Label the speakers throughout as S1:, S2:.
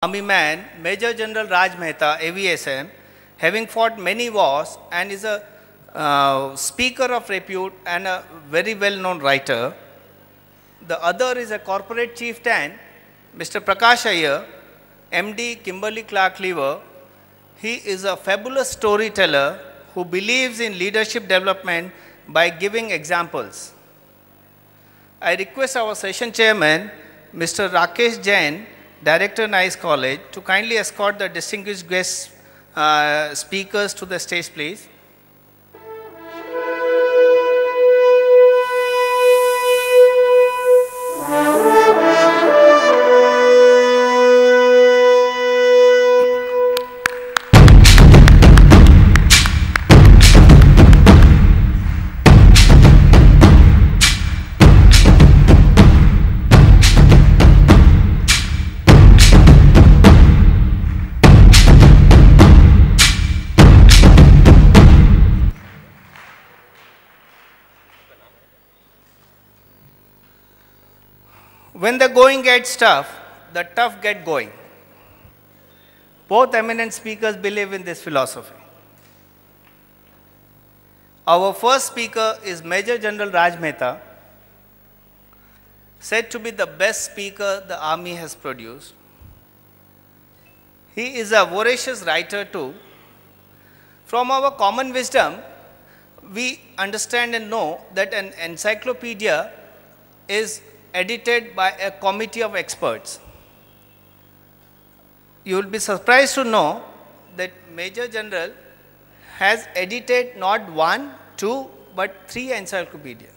S1: Army man, Major General Raj Mehta, AVSM, having fought many wars and is a speaker of repute and a very well-known writer. The other is a corporate chieftain, Mr. Prakash Iyer, MD, Kimberly Clark Lever. He is a fabulous storyteller who believes in leadership development by giving examples. I request our session chairman, Mr. Rakesh Jain, Director, Nice College, to kindly escort the distinguished guest speakers to the stage, please. When the going gets tough, the tough get going. Both eminent speakers believe in this philosophy. Our first speaker is Major General Raj Mehta, said to be the best speaker the Army has produced. He is a voracious writer too. From our common wisdom, we understand and know that an encyclopedia is edited by a committee of experts. You will be surprised to know that Major General has edited not one, two, but three encyclopedias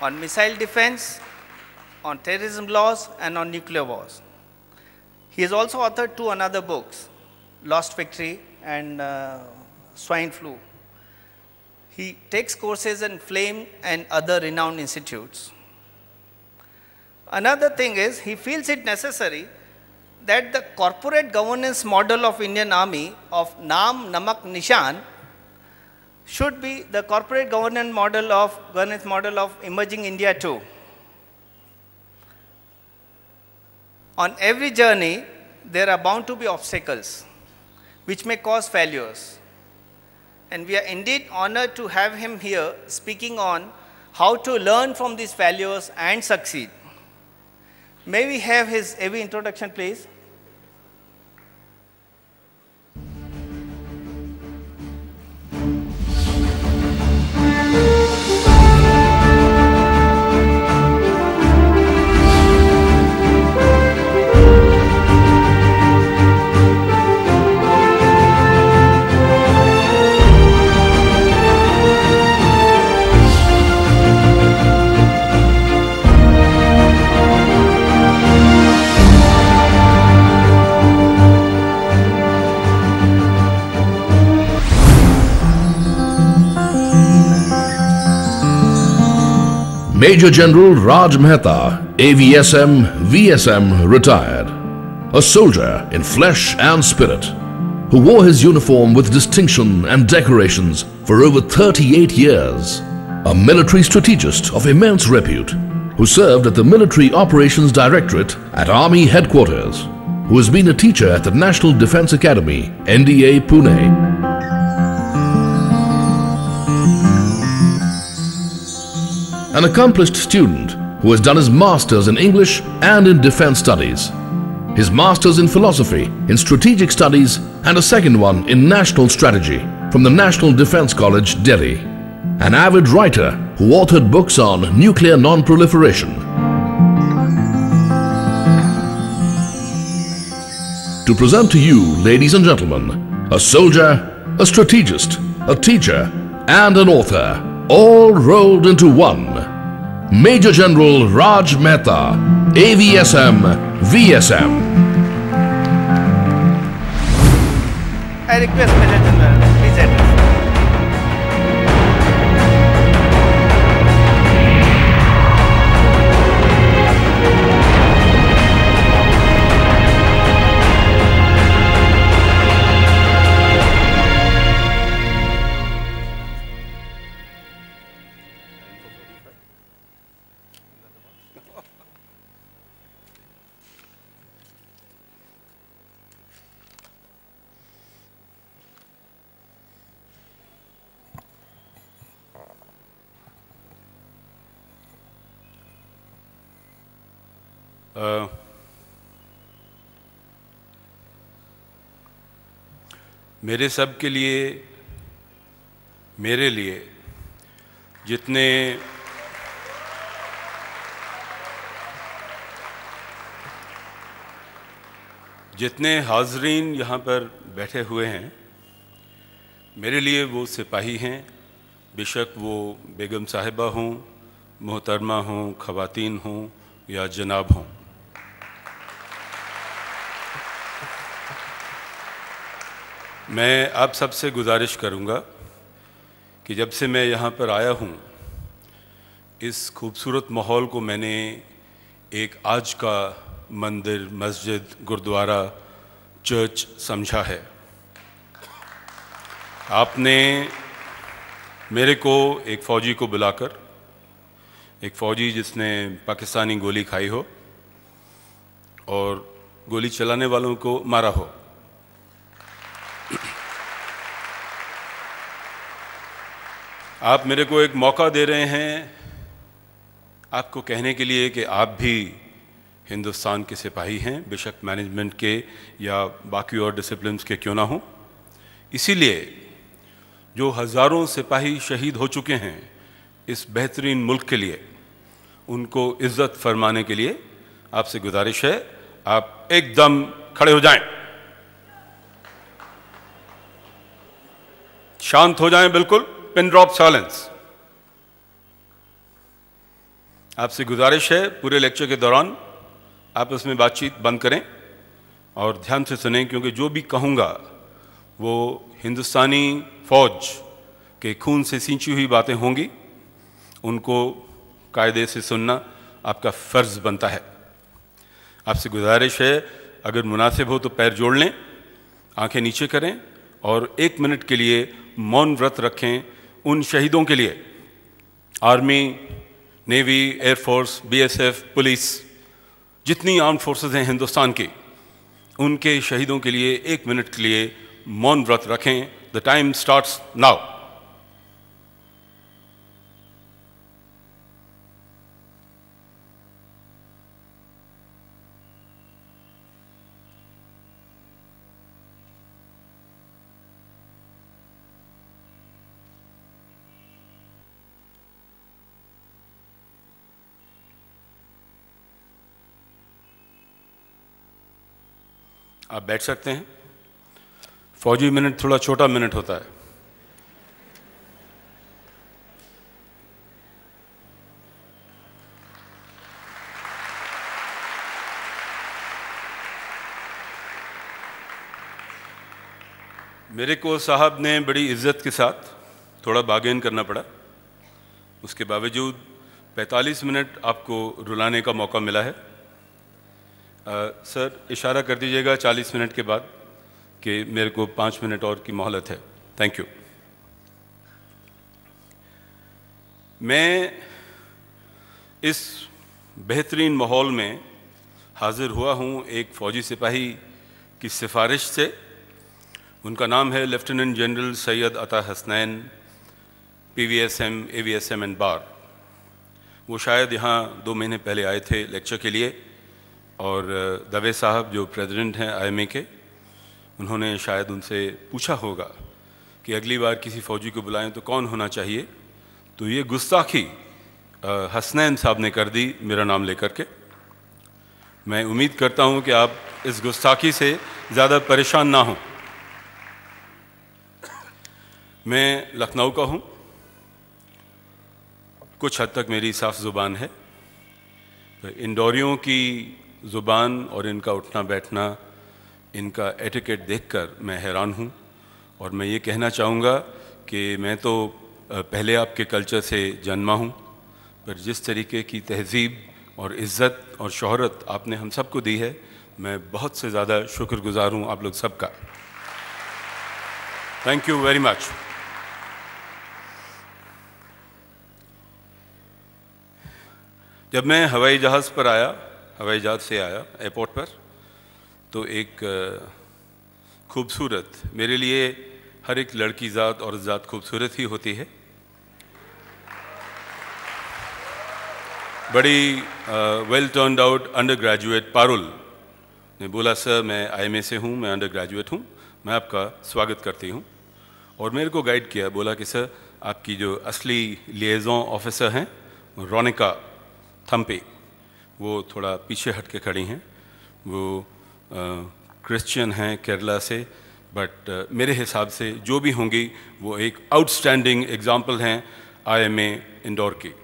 S1: on missile defense, on terrorism laws, and on nuclear wars. He has also authored two other books, Lost Victory and Swine Flu. He takes courses in FLAME and other renowned institutes. Another thing is, he feels it necessary that the corporate governance model of Indian Army of Naam, Namak, Nishan should be the corporate governance model of emerging India too. On every journey, there are bound to be obstacles which may cause failures. And we are indeed honored to have him here speaking on how to learn from these failures and succeed. May we have his AV introduction, please?
S2: Major General Raj Mehta, AVSM, VSM, retired. A soldier in flesh and spirit, who wore his uniform with distinction and decorations for over 38 years. A military strategist of immense repute, who served at the Military Operations Directorate at Army Headquarters, who has been a teacher at the National Defence Academy, NDA, Pune. An accomplished student who has done his Masters in English and in Defence Studies, his Masters in Philosophy, in Strategic Studies, and a second one in National Strategy from the National Defence College, Delhi. An avid writer who authored books on nuclear non-proliferation. To present to you, ladies and gentlemen, a soldier, a strategist, a teacher, and an author, all rolled into one. Major General Raj Mehta, AVSM, VSM.
S1: I request Major General, please address.
S3: मेरे सब के लिए, मेरे लिए जितने हाजरीन यहाँ पर बैठे हुए हैं, मेरे लिए वो सिपाही हैं, बेशक वो बेगम साहिबा हों, मोहतरमा हों, ख़वातीन हों या जनाब हों। मैं आप सबसे गुजारिश करूँगा कि जब से मैं यहाँ पर आया हूँ, इस खूबसूरत माहौल को मैंने एक आज का मंदिर, मस्जिद, गुरुद्वारा, चर्च समझा है। आपने मेरे को एक फ़ौजी को बुलाकर, एक फ़ौजी जिसने पाकिस्तानी गोली खाई हो और गोली चलाने वालों को मारा हो, आप मेरे को एक मौका दे रहे हैं आपको कहने के लिए कि आप भी हिंदुस्तान के सिपाही हैं, बेशक मैनेजमेंट के या बाकी और डिसिप्लिन्स के क्यों ना हो। इसीलिए जो हज़ारों सिपाही शहीद हो चुके हैं इस बेहतरीन मुल्क के लिए, उनको इज़्ज़त फरमाने के लिए आपसे गुजारिश है, आप एकदम खड़े हो जाएं, शांत हो जाएं, बिल्कुल पिन ड्रॉप साइलेंस। आपसे गुजारिश है पूरे लेक्चर के दौरान आप उसमें बातचीत बंद करें और ध्यान से सुनें, क्योंकि जो भी कहूँगा वो हिंदुस्तानी फ़ौज के खून से सींची हुई बातें होंगी, उनको कायदे से सुनना आपका फ़र्ज़ बनता है। आपसे गुजारिश है, अगर मुनासिब हो तो पैर जोड़ लें, आंखें नीचे करें और 1 मिनट के लिए मौन व्रत रखें उन शहीदों के लिए। Army, navy, air force, BSF, police, जितनी आर्म्ड फोर्सेस हैं हिंदुस्तान की, उनके शहीदों के लिए 1 मिनट के लिए मौन व्रत रखें। The time starts now. आप बैठ सकते हैं। फौजी मिनट थोड़ा छोटा मिनट होता है। मेरे को साहब ने बड़ी इज्जत के साथ थोड़ा बार्गेन करना पड़ा, उसके बावजूद 45 मिनट आपको रुलाने का मौका मिला है। सर इशारा कर दीजिएगा 40 मिनट के बाद कि मेरे को 5 मिनट और की मोहलत है। Thank you. मैं इस बेहतरीन माहौल में हाज़िर हुआ हूँ एक फ़ौजी सिपाही की सिफारिश से। उनका नाम है लेफ्टिनेंट जनरल सैयद अता हसनैन, PVSM, AVSM एंड बार। वो शायद यहाँ 2 महीने पहले आए थे लेक्चर के लिए, और दवे साहब जो प्रेसिडेंट हैं IMA के, उन्होंने शायद उनसे पूछा होगा कि अगली बार किसी फ़ौजी को बुलाएं तो कौन होना चाहिए, तो ये गुस्ताखी हसनैन साहब ने कर दी मेरा नाम लेकर के। मैं उम्मीद करता हूँ कि आप इस गुस्ताखी से ज़्यादा परेशान ना हों। मैं लखनऊ का हूँ, कुछ हद तक मेरी साफ़ ज़ुबान है। तो इंदौरियों की ज़ुबान और इनका उठना बैठना, इनका एटिकेट देखकर मैं हैरान हूँ। और मैं ये कहना चाहूँगा कि मैं तो पहले आपके कल्चर से जन्मा हूँ, पर जिस तरीके की तहज़ीब और इज़्ज़त और शोहरत आपने हम सबको दी है, मैं बहुत से ज़्यादा शुक्रगुज़ार हूँ आप लोग सबका। Thank you very much. जब मैं हवाई जहाज़ पर आया, हवाई जहाज़ से आया एयरपोर्ट पर, तो एक खूबसूरत, मेरे लिए हर एक लड़की ज़ात और ज़ात खूबसूरत ही होती है। बड़ी well turned out under graduate Parul ने बोला, सर मैं IMA से हूँ, मैं अंडर ग्रेजुएट हूँ, मैं आपका स्वागत करती हूँ। और मेरे को गाइड किया, बोला कि सर आपकी जो असली लिएज़ों ऑफिसर हैं रोनिका थम्पे, वो थोड़ा पीछे हट के खड़ी हैं, वो क्रिश्चियन हैं केरला से, बट मेरे हिसाब से जो भी होंगी वो एक आउटस्टैंडिंग एग्जाम्पल हैं IMA इंदौर की।